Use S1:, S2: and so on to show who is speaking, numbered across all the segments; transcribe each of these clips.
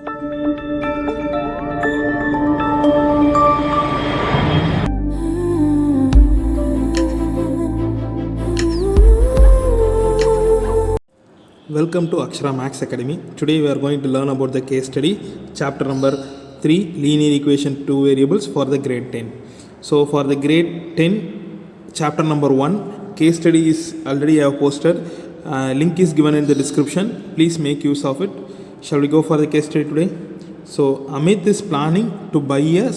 S1: Welcome to Akshara Max Academy. Today we are going to learn about the case study, chapter number 3, linear equation 2 variables for the grade 10. So for the grade 10, chapter number 1, case study is already I have posted. Link is given in the description. Please make use of it. Shall we go for the case study today? So Amit is planning to buy a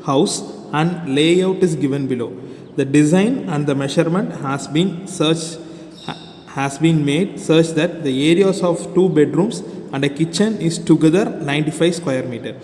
S1: house and layout is given below. The design and the measurement has been made such that the areas of 2 bedrooms and a kitchen is together 95 square meter.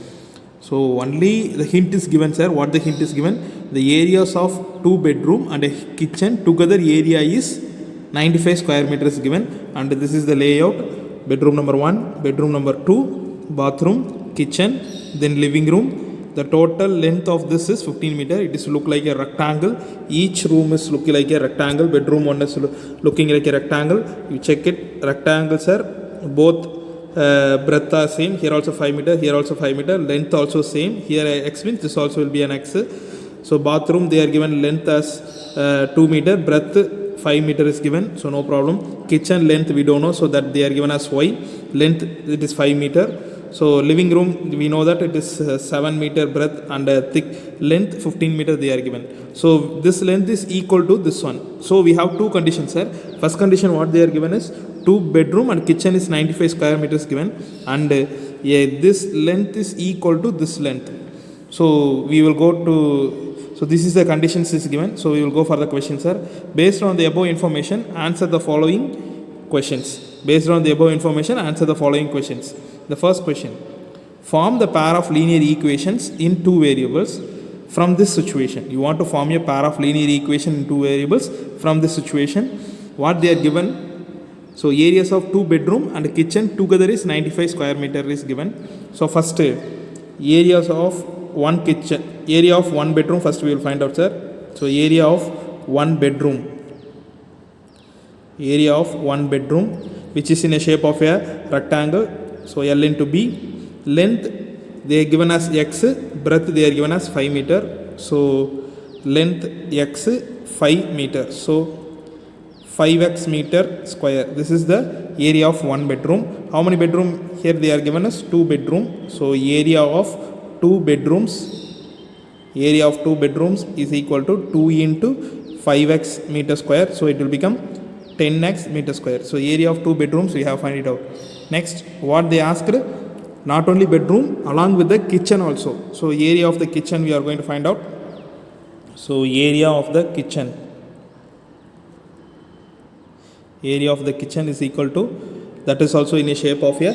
S1: So only the hint is given, sir. What the hint is given? The areas of 2 bedroom and a kitchen together area is 95 square meter is given, and this is the layout. Bedroom number 1, bedroom number 2, bathroom, kitchen, then living room. The total length of this is 15 meter. It is look like a rectangle. Each room is looking like a rectangle. Bedroom 1 is looking like a rectangle. You check it. Rectangles are both breadth are same. Here also 5 meter. Here also 5 meter. Length also same. Here x means this also will be an x. So bathroom they are given length as 2 meter. Breadth 5 meter is given. So no problem. Kitchen length we don't know. So that they are given as y. Length it is 5 meter. So living room we know that it is 7 meter breadth and thick, length 15 meter they are given. So this length is equal to this one. So we have two conditions, sir. First condition what they are given is 2 bedroom and kitchen is 95 square meters given, and this length is equal to this length. So we will go to, so this is the conditions is given. So we will go for the question, sir. Based on the above information, answer the following questions. Based on the above information, answer the following questions. The first question: form the pair of linear equations in 2 variables from this situation. You want to form a pair of linear equation in 2 variables from this situation. What they are given? So areas of 2 bedroom and kitchen together is 95 square meter is given. So first areas of 1 kitchen, area of 1 bedroom first we will find out, sir. So area of 1 bedroom, area of 1 bedroom which is in a shape of a rectangle. So L into B. Length they are given as x, breadth they are given as 5 meter. So length x 5 meter. So 5x meter square. This is the area of 1 bedroom. How many bedroom? Here they are given as 2 bedroom. So area of 2 bedrooms, area of 2 bedrooms is equal to 2 into 5x meter square. So it will become 10x meter square. So area of 2 bedrooms we have find it out. Next what they asked, not only bedroom along with the kitchen also. So area of the kitchen we are going to find out. So area of the kitchen, area of the kitchen is equal to, that is also in a shape of a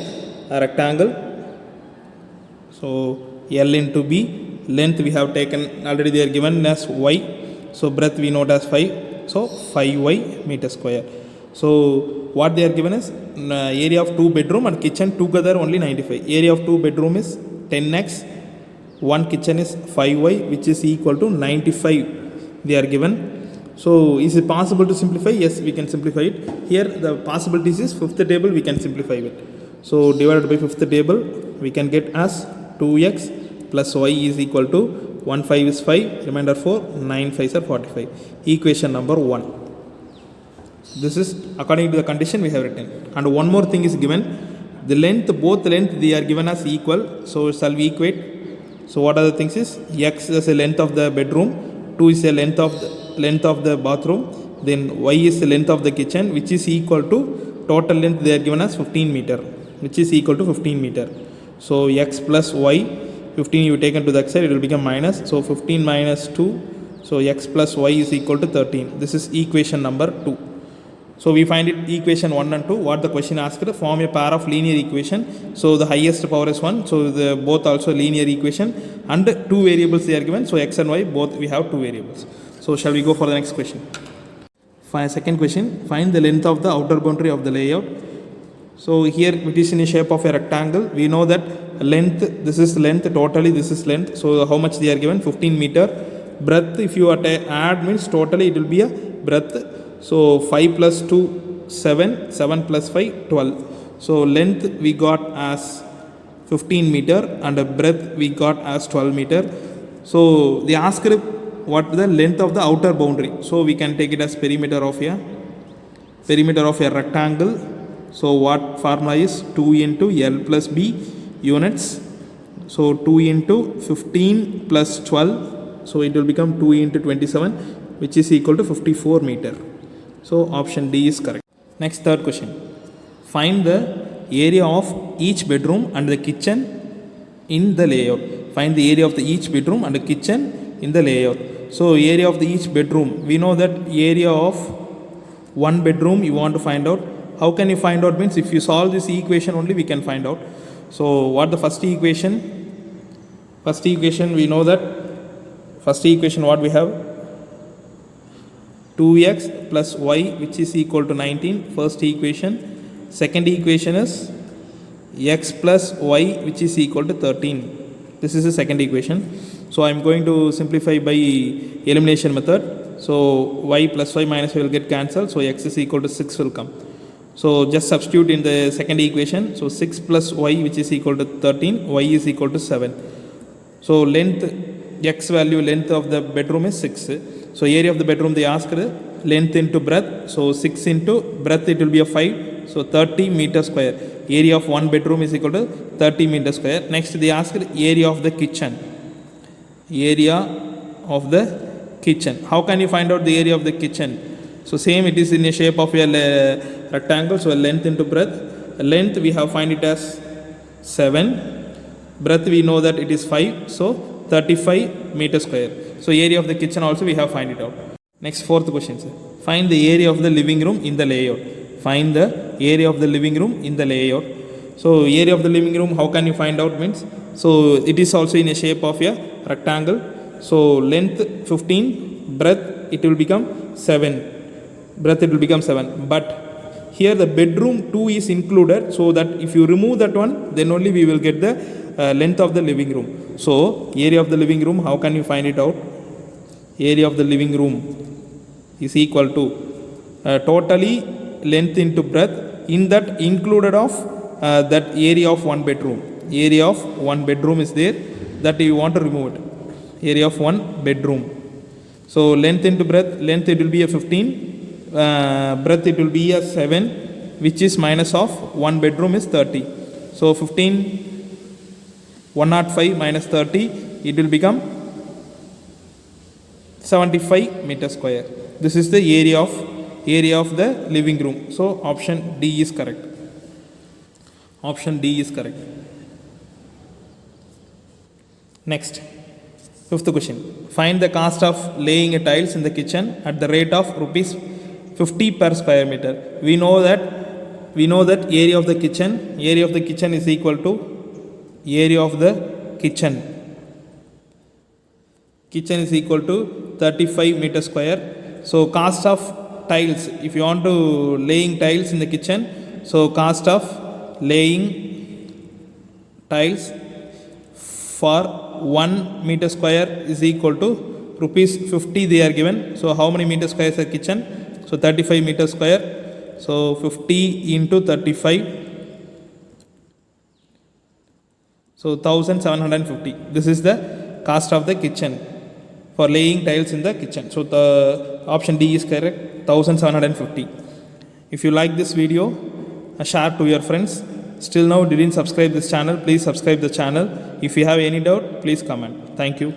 S1: rectangle. So L into B. Length we have taken already, they are given as y. So breadth we note as 5. So 5y meter square. So what they are given is area of 2 bedroom and kitchen together only 95. Area of 2 bedroom is 10x, 1 kitchen is 5y which is equal to 95 they are given. So is it possible to simplify? Yes, we can simplify it. Here the possibilities is 5th table we can simplify it. So divided by 5th table we can get as 2x plus y is equal to 1 5 is 5, remainder 4, 9 5s are 45. Equation number 1. This is according to the condition we have written. And one more thing is given. The length, both length they are given as equal. So shall we equate? So what are the things is, x is the length of the bedroom, 2 is the length of the bathroom, then y is the length of the kitchen, which is equal to total length they are given as 15 meter, which is equal to 15 meter. So x plus y, 15 you taken to the x side, it will become minus. So 15 minus 2. So x plus y is equal to 13. This is equation number 2. So we find it equation 1 and 2. What the question asked, form a pair of linear equation. So the highest power is 1. So the both also linear equation, and 2 variables they are given. So x and y both we have 2 variables. So shall we go for the next question? Second question, find the length of the outer boundary of the layout. So here it is in a shape of a rectangle. We know that length, this is length, totally this is length. So how much they are given? 15 meter. Breadth, if you add means totally it will be a breadth. So 5 plus 2, 7, 7 plus 5, 12. So length we got as 15 meter and a breadth we got as 12 meter. So they asked what the length of the outer boundary. So we can take it as perimeter of a rectangle. So what formula is 2 into L plus B units. So 2 into 15 plus 12. So it will become 2 into 27, which is equal to 54 meter. So option D is correct. Next, third question. Find the area of each bedroom and the kitchen in the layout. Find the area of each bedroom and the kitchen in the layout. So area of each bedroom, we know that area of one bedroom you want to find out. How can you find out? Means if you solve this equation only we can find out. So what the first equation? First equation we know that first equation what we have, 2x plus y which is equal to 19, first equation. Second equation is x plus y which is equal to 13. This is the second equation. So I am going to simplify by elimination method. So y plus y minus y will get cancelled. So x is equal to 6 will come. So just substitute in the second equation. So 6 plus y which is equal to 13, y is equal to 7. So length, x value length of the bedroom is 6. So area of the bedroom they asked length into breadth. So 6 into breadth it will be a 5. So 30 meter square. Area of one bedroom is equal to 30 meter square. Next they asked area of the kitchen. Area of the kitchen. How can you find out the area of the kitchen? So same, it is in a shape of a rectangle. So length into breadth. Length we have find it as 7. Breadth we know that it is 5. So 35 meter square. So area of the kitchen also we have find it out. Next, fourth question, sir. Find the area of the living room in the layout. Find the area of the living room in the layout. So area of the living room, how can you find out? Means, so it is also in a shape of a rectangle. So length 15, breadth it will become 7. Breadth it will become 7. But here the bedroom 2 is included, so that if you remove that one, then only we will get the length of the living room. So area of the living room, how can you find it out? Area of the living room is equal to totally length into breadth, in that included of that area of one bedroom. Area of one bedroom is there, that you want to remove it. Area of one bedroom. So length into breadth, length it will be a 15, breadth it will be a 7, which is minus of one bedroom is 30. So 15, 105 minus 30, it will become 75 meter square. This is the area of the living room. So option D is correct. Option D is correct. Next, fifth question. Find the cost of laying a tiles in the kitchen at the rate of rupees 50 per square meter. We know that area of the kitchen is equal to area of the kitchen. Kitchen is equal to 35 meter square. So cost of tiles, if you want to laying tiles in the kitchen, so cost of laying tiles for 1 meter square is equal to rupees 50 they are given. So how many meter square is the kitchen? So 35 meter square. So 50 into 35. So 1750. This is the cost of the kitchen for laying tiles in the kitchen. So the option D is correct, 1750. If you like this video, share to your friends. Still now didn't subscribe this channel, please subscribe the channel. If you have any doubt, please comment. Thank you.